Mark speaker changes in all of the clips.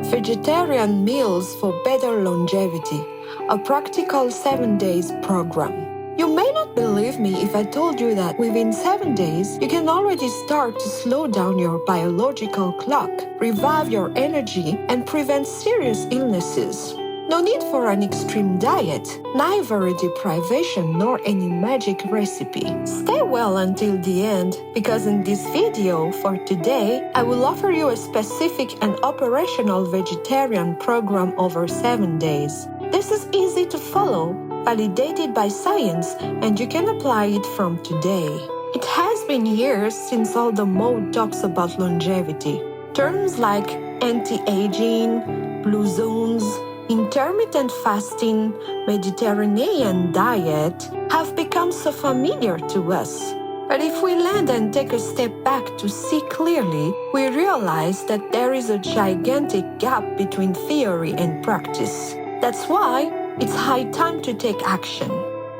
Speaker 1: Vegetarian Meals for Better Longevity, a practical 7 days program. You may not believe me if I told you that within 7 days, you can already start to slow down your biological clock, revive your energy, and prevent serious illnesses. No need for an extreme diet, neither a deprivation nor any magic recipe. Stay well until the end, because in this video for today, I will offer you a specific and operational vegetarian program over 7 days. This is easy to follow, validated by science, and you can apply it from today. It has been years since all the mode talks about longevity. Terms like anti-aging, blue zones, intermittent fasting, Mediterranean diet have become so familiar to us. But if we land and take a step back to see clearly, we realize that there is a gigantic gap between theory and practice. That's why it's high time to take action.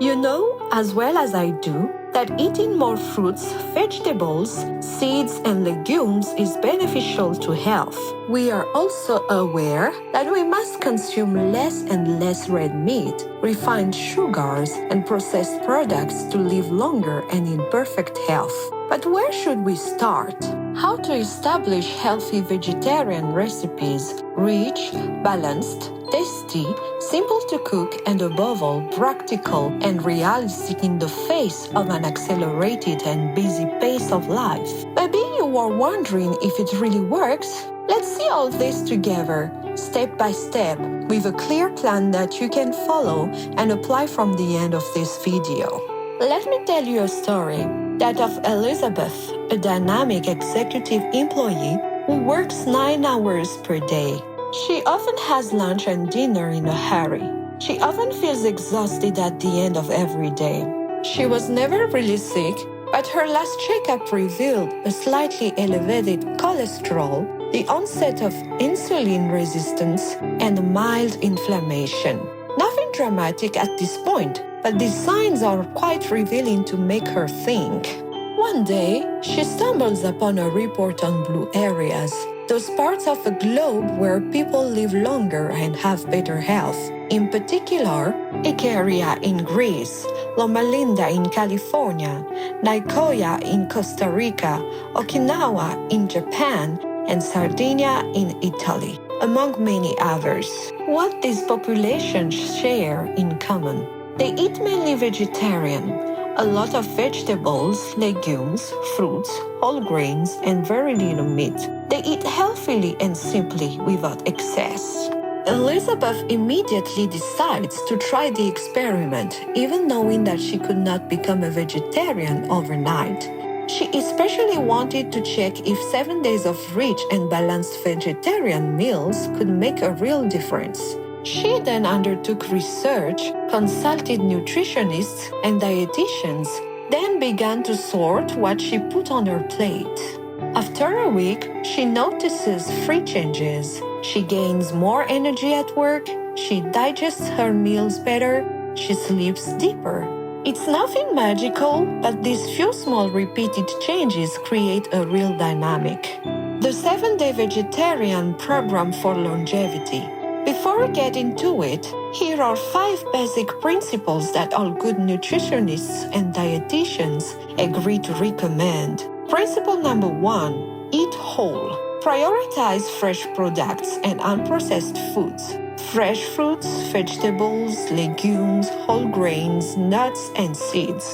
Speaker 1: You know, as well as I do, that eating more fruits, vegetables, seeds, and legumes is beneficial to health. We are also aware that we must consume less and less red meat, refined sugars, and processed products to live longer and in perfect health. But where should we start? How to establish healthy vegetarian recipes, rich, balanced, tasty, simple to cook, and above all, practical and realistic in the face of an accelerated and busy pace of life. Maybe you are wondering if it really works? Let's see all this together, step by step, with a clear plan that you can follow and apply from the end of this video. Let me tell you a story, that of Elizabeth, a dynamic executive employee who works 9 hours per day. She often has lunch and dinner in a hurry. She often feels exhausted at the end of every day. She was never really sick, but her last checkup revealed a slightly elevated cholesterol, the onset of insulin resistance, and mild inflammation. Nothing dramatic at this point, but these signs are quite revealing to make her think. One day, she stumbles upon a report on blue areas, those parts of the globe where people live longer and have better health. In particular, Icaria in Greece, Loma Linda in California, Nicoya in Costa Rica, Okinawa in Japan, and Sardinia in Italy, among many others. What these populations share in common? They eat mainly vegetarian, a lot of vegetables, legumes, fruits, whole grains, and very little meat. They eat healthily and simply without excess. Elizabeth immediately decides to try the experiment, even knowing that she could not become a vegetarian overnight. She especially wanted to check if 7 days of rich and balanced vegetarian meals could make a real difference. She then undertook research, consulted nutritionists and dietitians, then began to sort what she put on her plate. After a week, she notices 3 changes. She gains more energy at work, she digests her meals better, she sleeps deeper. It's nothing magical, but these few small repeated changes create a real dynamic. The 7-day vegetarian program for longevity. Before we get into it, here are 5 basic principles that all good nutritionists and dietitians agree to recommend. Principle number 1, eat whole. Prioritize fresh products and unprocessed foods. Fresh fruits, vegetables, legumes, whole grains, nuts, and seeds.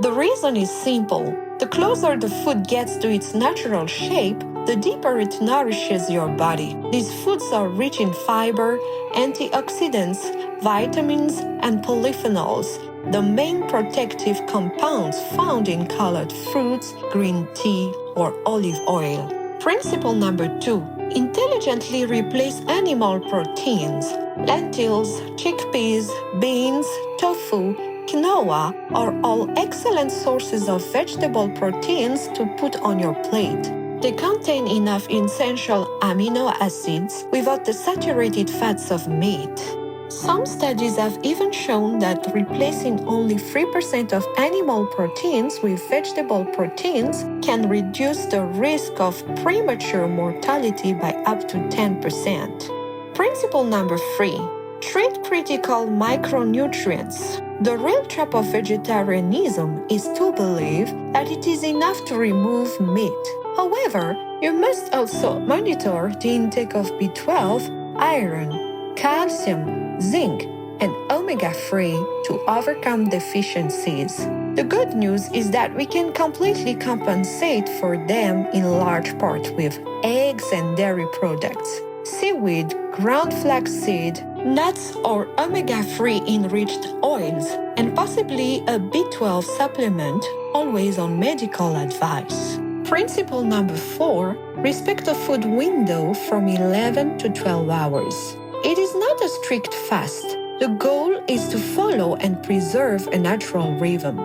Speaker 1: The reason is simple. The closer the food gets to its natural shape, the deeper it nourishes your body. These foods are rich in fiber, antioxidants, vitamins, and polyphenols, the main protective compounds found in colored fruits, green tea, or olive oil. Principle number 2. Intelligently replace animal proteins. Lentils, chickpeas, beans, tofu, quinoa are all excellent sources of vegetable proteins to put on your plate. They contain enough essential amino acids without the saturated fats of meat. Some studies have even shown that replacing only 3% of animal proteins with vegetable proteins can reduce the risk of premature mortality by up to 10%. Principle number 3. Treat critical micronutrients. The real trap of vegetarianism is to believe that it is enough to remove meat. However, you must also monitor the intake of B12, iron, calcium, zinc, and omega-3 to overcome deficiencies. The good news is that we can completely compensate for them in large part with eggs and dairy products, seaweed, ground flaxseed, nuts or omega-3 enriched oils, and possibly a B12 supplement, always on medical advice. Principle number 4. Respect a food window from 11 to 12 hours. It is not a strict fast. The goal is to follow and preserve a natural rhythm.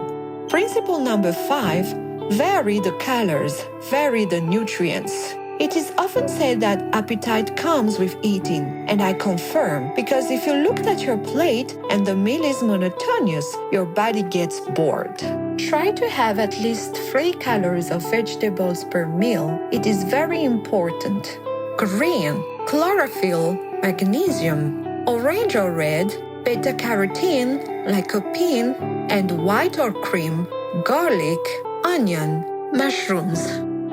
Speaker 1: Principle number 5. Vary the colors, vary the nutrients. It is often said that appetite comes with eating, and I confirm, because if you looked at your plate and the meal is monotonous, your body gets bored. Try to have at least 3 colors of vegetables per meal. It is very important. Green, chlorophyll, magnesium, orange or red, beta-carotene, lycopene, and white or cream, garlic, onion, mushrooms.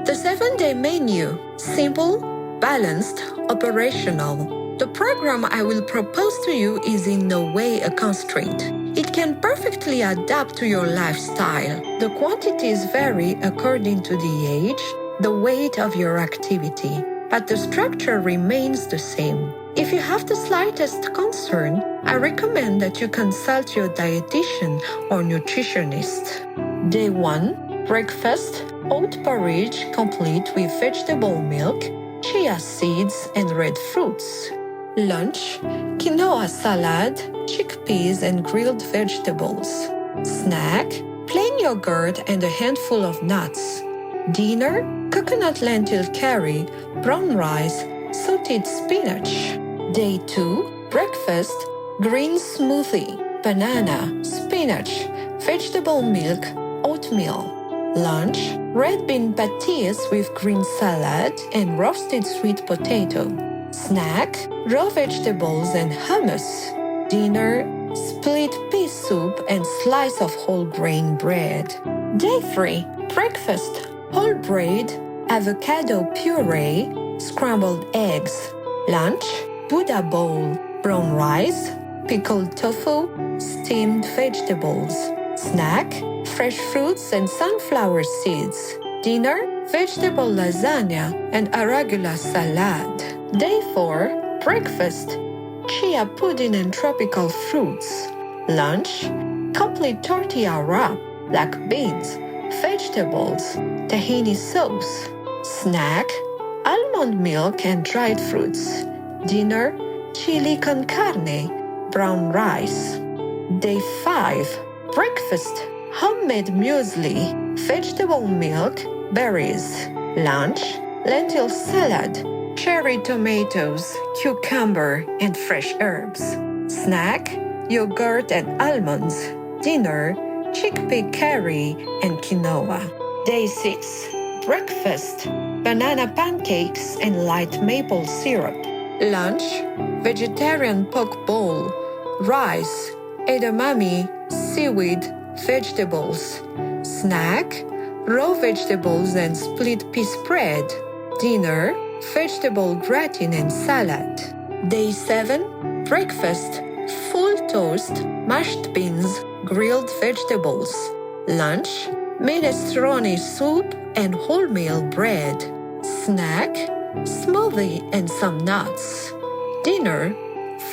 Speaker 1: The 7-day menu, simple, balanced, operational. The program I will propose to you is in no way a constraint. It can perfectly adapt to your lifestyle. The quantities vary according to the age, the weight of your activity, but the structure remains the same. If you have the slightest concern, I recommend that you consult your dietitian or nutritionist. Day 1. Breakfast, oat porridge complete with vegetable milk, chia seeds, and red fruits. Lunch, quinoa salad, chickpeas, and grilled vegetables. Snack, plain yogurt and a handful of nuts. Dinner, coconut lentil curry, brown rice, sauteed spinach. Day 2. Breakfast, green smoothie, banana, spinach, vegetable milk, oatmeal. Lunch, red bean patties with green salad and roasted sweet potato. Snack, raw vegetables and hummus. Dinner, split pea soup and slice of whole grain bread. Day 3. Breakfast, whole bread, avocado puree, scrambled eggs. Lunch, Buddha bowl, brown rice, pickled tofu, steamed vegetables. Snack, fresh fruits and sunflower seeds. Dinner, vegetable lasagna and arugula salad. Day 4. Breakfast, chia pudding and tropical fruits. Lunch, complete tortilla wrap, black beans, vegetables, tahini sauce. Snack, almond milk and dried fruits. Dinner, chili con carne, brown rice. Day 5. Breakfast, homemade muesli, vegetable milk, berries. Lunch, lentil salad, cherry tomatoes, cucumber, and fresh herbs. Snack, yogurt and almonds. Dinner, chickpea curry and quinoa. Day 6. Breakfast, banana pancakes and light maple syrup. Lunch, vegetarian poke bowl, rice, edamame, seaweed, vegetables. Snack, raw vegetables and split pea spread. Dinner, vegetable gratin and salad. Day 7. Breakfast, full toast, mashed beans, grilled vegetables. Lunch, minestrone soup and wholemeal bread. Snack, smoothie and some nuts. Dinner,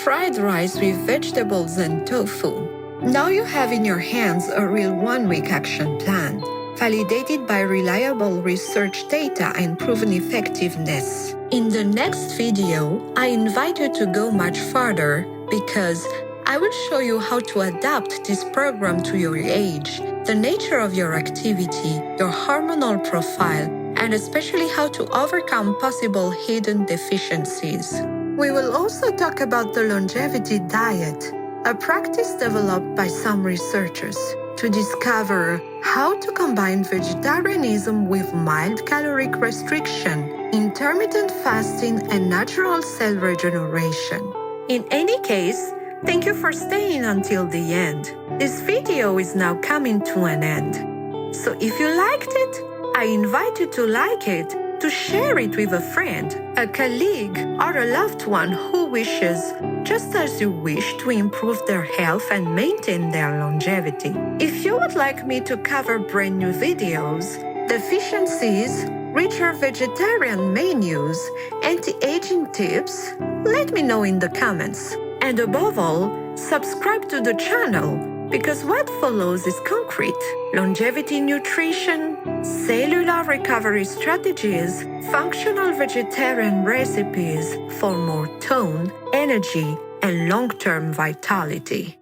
Speaker 1: fried rice with vegetables and tofu. Now you have in your hands a real one-week action plan, validated by reliable research data and proven effectiveness. In the next video, I invite you to go much further because I will show you how to adapt this program to your age, the nature of your activity, your hormonal profile, and especially how to overcome possible hidden deficiencies. We will also talk about the longevity diet, a practice developed by some researchers to discover how to combine vegetarianism with mild caloric restriction, intermittent fasting, and natural cell regeneration. In any case, thank you for staying until the end. This video is now coming to an end. So if you liked it, I invite you to like it, to share it with a friend, a colleague, or a loved one who wishes, just as you wish, to improve their health and maintain their longevity. If you would like me to cover brand new videos, deficiencies, richer vegetarian menus, anti-aging tips, let me know in the comments. And above all, subscribe to the channel, because what follows is concrete: longevity nutrition, cellular recovery strategies, functional vegetarian recipes for more tone, energy, and long-term vitality.